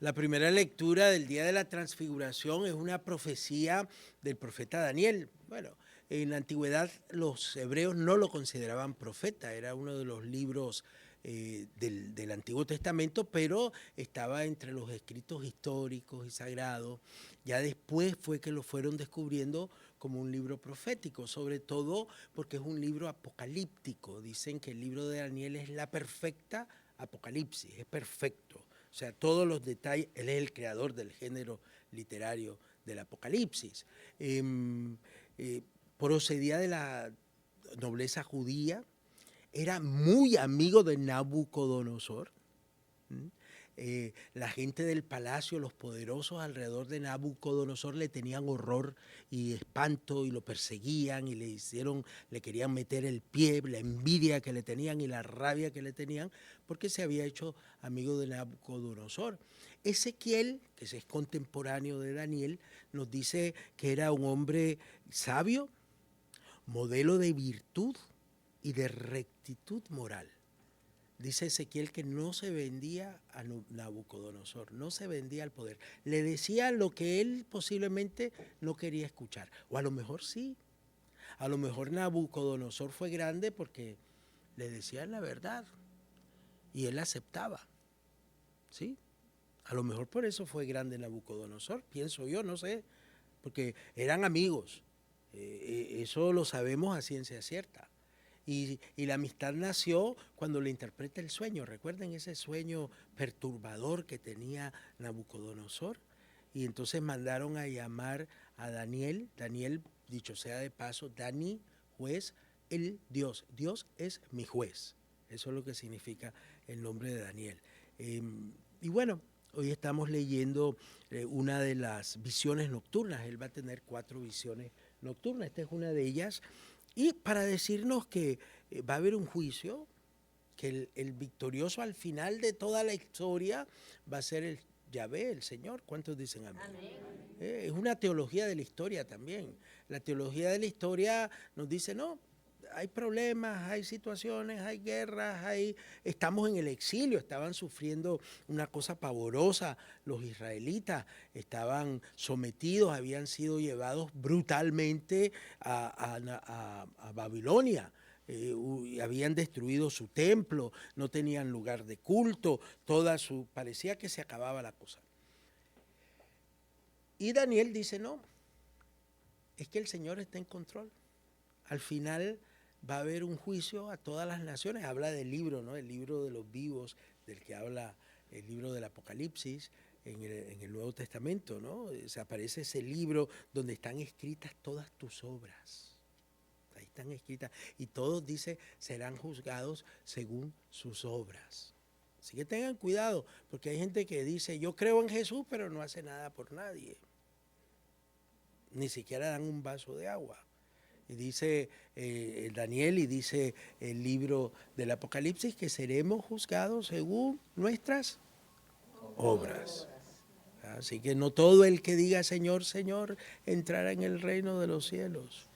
La primera lectura del día de la transfiguración es una profecía del profeta Daniel. Bueno, en la antigüedad los hebreos no lo consideraban profeta, era uno de los libros del Antiguo Testamento, pero estaba entre los escritos históricos y sagrados. Ya después fue que lo fueron descubriendo como un libro profético, sobre todo porque es un libro apocalíptico. Dicen que el libro de Daniel es la perfecta apocalipsis, es perfecto. O sea, todos los detalles, él es el creador del género literario del Apocalipsis. Procedía de la nobleza judía, era muy amigo de Nabucodonosor. La gente del palacio, los poderosos alrededor de Nabucodonosor le tenían horror y espanto y lo perseguían y le querían meter el pie, la envidia que le tenían y la rabia que le tenían porque se había hecho amigo de Nabucodonosor. Ezequiel, que es contemporáneo de Daniel, nos dice que era un hombre sabio, modelo de virtud y de rectitud moral. Dice Ezequiel que no se vendía a Nabucodonosor, no se vendía al poder. Le decía lo que él posiblemente no quería escuchar. O a lo mejor sí. A lo mejor Nabucodonosor fue grande porque le decían la verdad y él aceptaba. ¿Sí? A lo mejor por eso fue grande Nabucodonosor, pienso yo, no sé, porque eran amigos. Eso lo sabemos a ciencia cierta. Y la amistad nació cuando le interpreta el sueño. Recuerden ese sueño perturbador que tenía Nabucodonosor. Y entonces mandaron a llamar a Daniel. Daniel, dicho sea de paso, Dani, juez, el Dios. Dios es mi juez. Eso es lo que significa el nombre de Daniel. Y bueno, hoy estamos leyendo una de las visiones nocturnas. Él va a tener 4 visiones nocturnas. Esta es una de ellas. Y para decirnos que va a haber un juicio, que el victorioso al final de toda la historia va a ser el Yahvé, el Señor. ¿Cuántos dicen amén? Es una teología de la historia también. La teología de la historia nos dice, no, hay problemas, hay situaciones, hay guerras, estamos en el exilio, estaban sufriendo una cosa pavorosa. Los israelitas estaban sometidos, habían sido llevados brutalmente a Babilonia. Habían destruido su templo, no tenían lugar de culto, parecía que se acababa la cosa. Y Daniel dice, no, es que el Señor está en control. Al final va a haber un juicio a todas las naciones. Habla del libro, ¿no? El libro de los vivos, del que habla el libro del Apocalipsis en el Nuevo Testamento, ¿no? Se aparece ese libro donde están escritas todas tus obras. Ahí están escritas. Y todos, dice, serán juzgados según sus obras. Así que tengan cuidado, porque hay gente que dice, yo creo en Jesús, pero no hace nada por nadie. Ni siquiera dan un vaso de agua. Y dice Daniel y dice el libro del Apocalipsis que seremos juzgados según nuestras obras. Así que no todo el que diga Señor, Señor entrará en el reino de los cielos,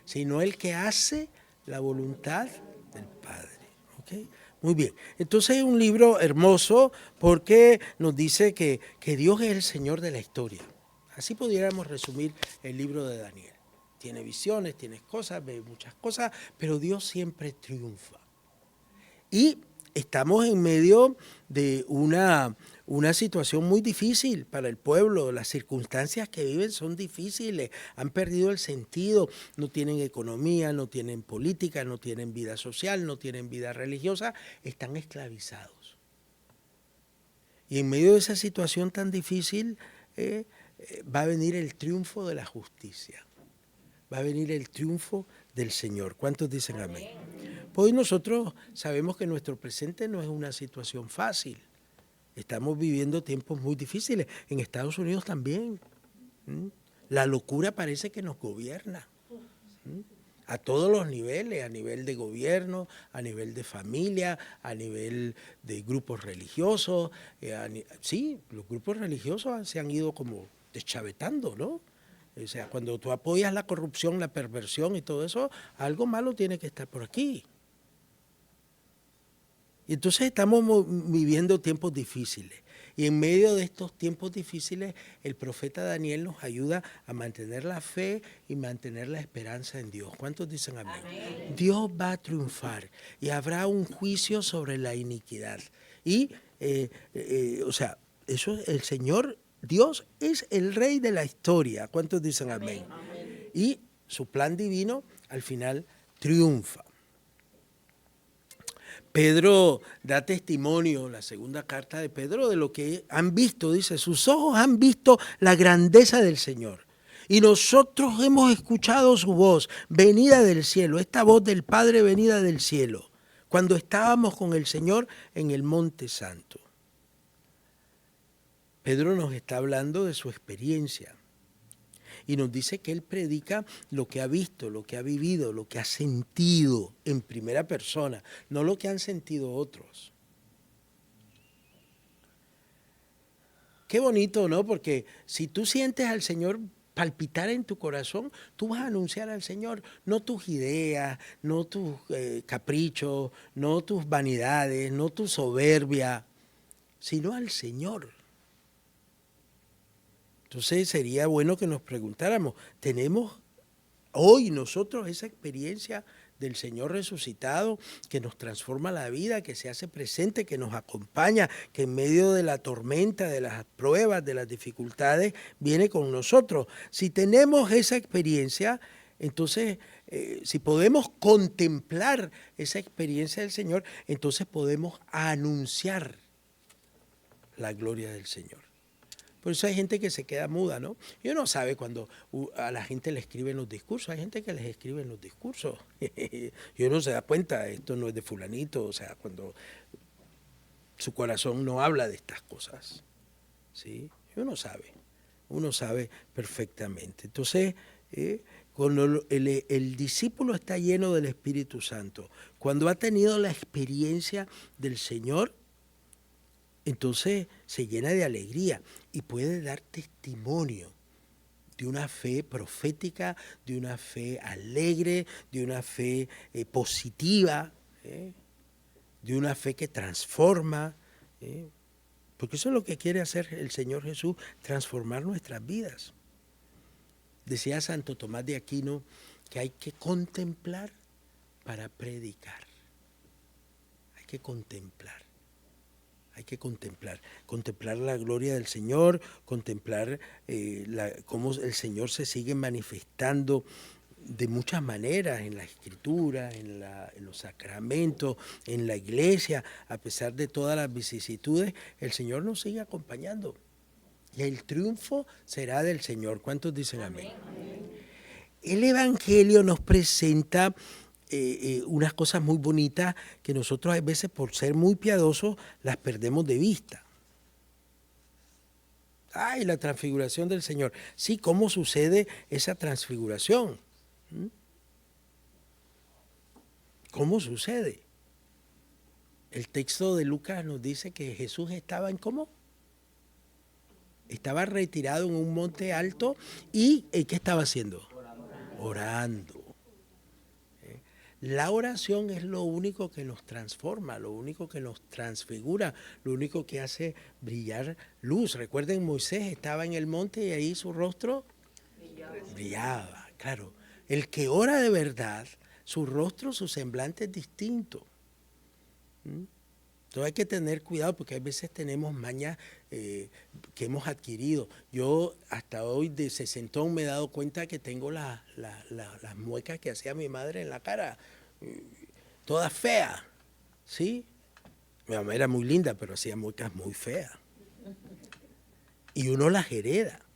sino el que hace la voluntad del Padre. ¿Okay? Muy bien, entonces es un libro hermoso porque nos dice que Dios es el Señor de la historia. Así pudiéramos resumir el libro de Daniel. Tiene visiones, tiene cosas, ve muchas cosas, pero Dios siempre triunfa. Y estamos en medio de una situación muy difícil para el pueblo. Las circunstancias que viven son difíciles, han perdido el sentido, no tienen economía, no tienen política, no tienen vida social, no tienen vida religiosa, están esclavizados. Y en medio de esa situación tan difícil va a venir el triunfo de la justicia. Va a venir el triunfo del Señor. ¿Cuántos dicen amén? Pues hoy nosotros sabemos que nuestro presente no es una situación fácil. Estamos viviendo tiempos muy difíciles. En Estados Unidos también. La locura parece que nos gobierna. A todos los niveles, a nivel de gobierno, a nivel de familia, a nivel de grupos religiosos. Sí, los grupos religiosos se han ido como deschavetando, ¿no? O sea, cuando tú apoyas la corrupción, la perversión y todo eso, algo malo tiene que estar por aquí. Y entonces estamos viviendo tiempos difíciles. Y en medio de estos tiempos difíciles, el profeta Daniel nos ayuda a mantener la fe y mantener la esperanza en Dios. ¿Cuántos dicen amén? Amén. Dios va a triunfar y habrá un juicio sobre la iniquidad. Y, o sea, eso el Señor, Dios es el rey de la historia. ¿Cuántos dicen amén? Amén. Y su plan divino al final triunfa. Pedro da testimonio, la segunda carta de Pedro, de lo que han visto. Dice, sus ojos han visto la grandeza del Señor. Y nosotros hemos escuchado su voz, venida del cielo, esta voz del Padre venida del cielo, cuando estábamos con el Señor en el Monte Santo. Pedro nos está hablando de su experiencia. Y nos dice que él predica lo que ha visto, lo que ha vivido, lo que ha sentido en primera persona, no lo que han sentido otros. Qué bonito, ¿no? Porque si tú sientes al Señor palpitar en tu corazón, tú vas a anunciar al Señor, no tus ideas, no tus caprichos, no tus vanidades, no tu soberbia, sino al Señor. Entonces sería bueno que nos preguntáramos, ¿tenemos hoy nosotros esa experiencia del Señor resucitado que nos transforma la vida, que se hace presente, que nos acompaña, que en medio de la tormenta, de las pruebas, de las dificultades, viene con nosotros? Si tenemos esa experiencia, entonces si podemos contemplar esa experiencia del Señor, entonces podemos anunciar la gloria del Señor. Por eso hay gente que se queda muda, ¿no? Y uno sabe cuando a la gente le escriben los discursos, hay gente que les escriben los discursos. Y uno se da cuenta, esto no es de fulanito, o sea, cuando su corazón no habla de estas cosas, ¿sí? Y uno sabe perfectamente. Entonces, cuando el discípulo está lleno del Espíritu Santo, cuando ha tenido la experiencia del Señor, entonces se llena de alegría y puede dar testimonio de una fe profética, de una fe alegre, de una fe positiva, de una fe que transforma, porque eso es lo que quiere hacer el Señor Jesús, transformar nuestras vidas. Decía Santo Tomás de Aquino que hay que contemplar para predicar. Hay que contemplar. Hay que contemplar la gloria del Señor, contemplar cómo el Señor se sigue manifestando de muchas maneras en la Escritura, en los sacramentos, en la iglesia. A pesar de todas las vicisitudes, el Señor nos sigue acompañando. Y el triunfo será del Señor. ¿Cuántos dicen amén? Amén. El Evangelio nos presenta unas cosas muy bonitas que nosotros a veces por ser muy piadosos las perdemos de vista. ¡Ay, la transfiguración del Señor! Sí, ¿cómo sucede esa transfiguración? ¿Cómo sucede? El texto de Lucas nos dice que Jesús estaba en ¿cómo? Estaba retirado en un monte alto y ¿qué estaba haciendo? Orando. La oración es lo único que nos transforma, lo único que nos transfigura, lo único que hace brillar luz. Recuerden, Moisés estaba en el monte y ahí su rostro brillaba. Claro, el que ora de verdad, su rostro, su semblante es distinto. Entonces hay que tener cuidado porque a veces tenemos mañas que hemos adquirido. Yo hasta hoy de sesentón me he dado cuenta que tengo las muecas que hacía mi madre en la cara, todas feas, ¿sí? Mi mamá era muy linda, pero hacía muecas muy feas. Y uno las hereda.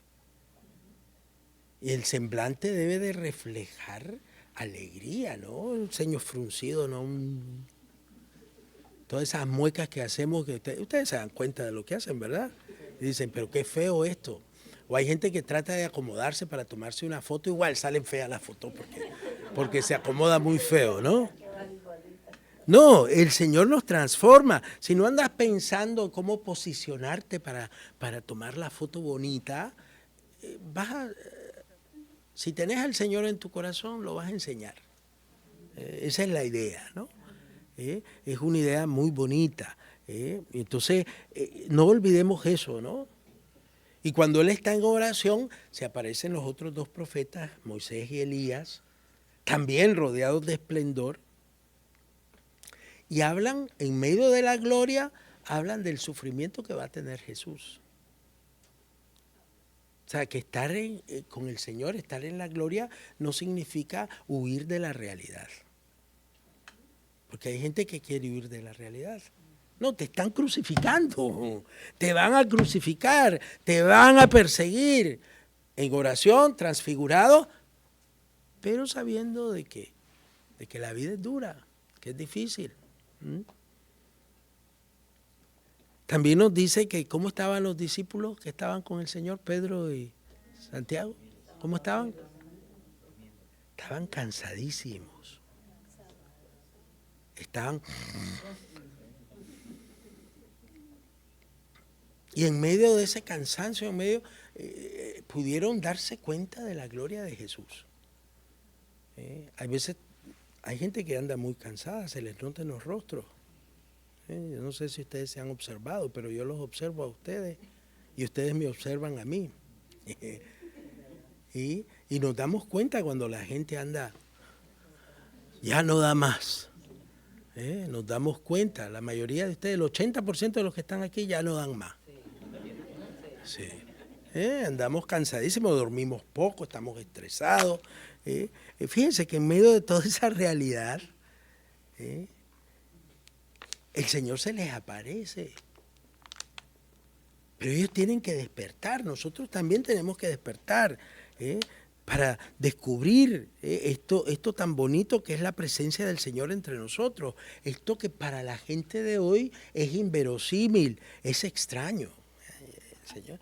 Y el semblante debe de reflejar alegría, ¿no? Un ceño fruncido, no todas esas muecas que hacemos, que ustedes se dan cuenta de lo que hacen, ¿verdad? Y dicen, pero qué feo esto. O hay gente que trata de acomodarse para tomarse una foto, igual salen feas las fotos porque se acomoda muy feo, ¿no? No, el Señor nos transforma. Si no andas pensando cómo posicionarte para tomar la foto bonita, si tenés al Señor en tu corazón, lo vas a enseñar. Esa es la idea, ¿no? Es una idea muy bonita. Entonces, no olvidemos eso, ¿no? Y cuando él está en oración, se aparecen los otros dos profetas, Moisés y Elías, también rodeados de esplendor, y hablan, en medio de la gloria, hablan del sufrimiento que va a tener Jesús. O sea, que estar con el Señor, estar en la gloria, no significa huir de la realidad. Porque hay gente que quiere huir de la realidad. No, te están crucificando, te van a crucificar, te van a perseguir. En oración, transfigurado, pero sabiendo de que la vida es dura, que es difícil. También nos dice que cómo estaban los discípulos que estaban con el Señor, Pedro y Santiago. ¿Cómo estaban? Estaban cansadísimos. Estaban... Y en medio de ese cansancio, pudieron darse cuenta de la gloria de Jesús. Hay veces, hay gente que anda muy cansada, se les nota en los rostros. Yo no sé si ustedes se han observado, pero yo los observo a ustedes y ustedes me observan a mí. Y nos damos cuenta cuando la gente anda, ya no da más. Nos damos cuenta, la mayoría de ustedes, el 80% de los que están aquí ya no dan más. Sí. Andamos cansadísimos, dormimos poco, estamos estresados. Fíjense que en medio de toda esa realidad, el Señor se les aparece. Pero ellos tienen que despertar, nosotros también tenemos que despertar para descubrir esto tan bonito que es la presencia del Señor entre nosotros. Esto que para la gente de hoy es inverosímil, es extraño. Señor,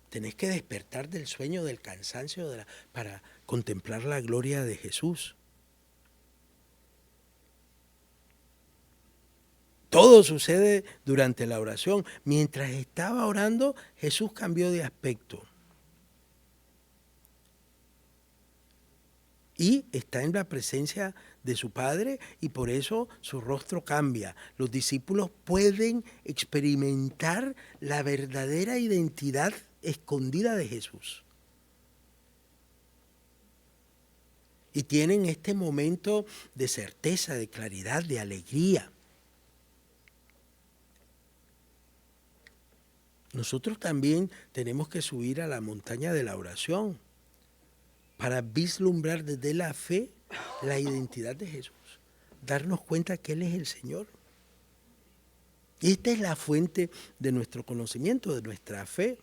tenés que despertar del sueño, del cansancio, para contemplar la gloria de Jesús. Todo sucede durante la oración. Mientras estaba orando, Jesús cambió de aspecto. Y está en la presencia de su Padre y por eso su rostro cambia. Los discípulos pueden experimentar la verdadera identidad escondida de Jesús. Y tienen este momento de certeza, de claridad, de alegría. Nosotros también tenemos que subir a la montaña de la oración para vislumbrar desde la fe la identidad de Jesús, darnos cuenta que Él es el Señor. Y esta es la fuente de nuestro conocimiento, de nuestra fe.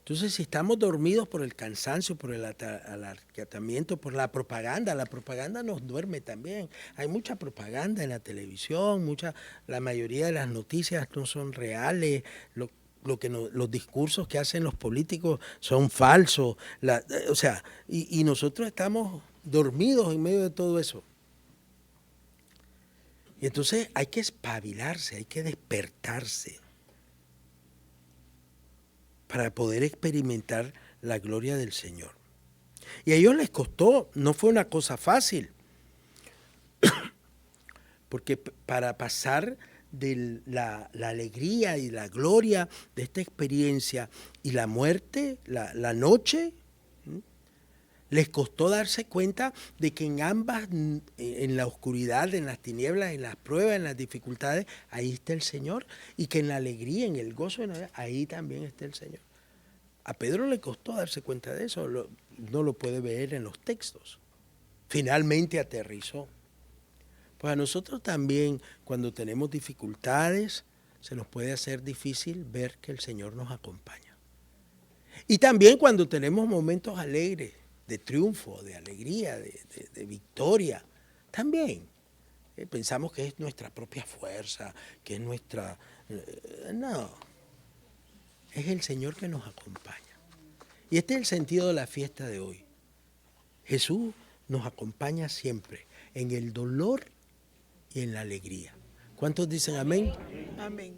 Entonces, si estamos dormidos por el cansancio, por el alargatamiento, por la propaganda nos duerme también. Hay mucha propaganda en la televisión, la mayoría de las noticias no son reales, los discursos que hacen los políticos son falsos. Y nosotros estamos dormidos en medio de todo eso. Y entonces hay que espabilarse, hay que despertarse para poder experimentar la gloria del Señor. Y a ellos les costó, no fue una cosa fácil, porque para pasar de la alegría y la gloria de esta experiencia y la muerte, la noche, les costó darse cuenta de que en ambas, en la oscuridad, en las tinieblas, en las pruebas, en las dificultades, ahí está el Señor, y que en la alegría, en el gozo, ahí también está el Señor. A Pedro le costó darse cuenta de eso, no lo puede ver en los textos. Finalmente aterrizó. Pues a nosotros también, cuando tenemos dificultades, se nos puede hacer difícil ver que el Señor nos acompaña. Y también cuando tenemos momentos alegres, de triunfo, de alegría, de victoria, también pensamos que es nuestra propia fuerza, que es nuestra... no, es el Señor que nos acompaña. Y este es el sentido de la fiesta de hoy. Jesús nos acompaña siempre, en el dolor y en la alegría. ¿Cuántos dicen amén? Amén.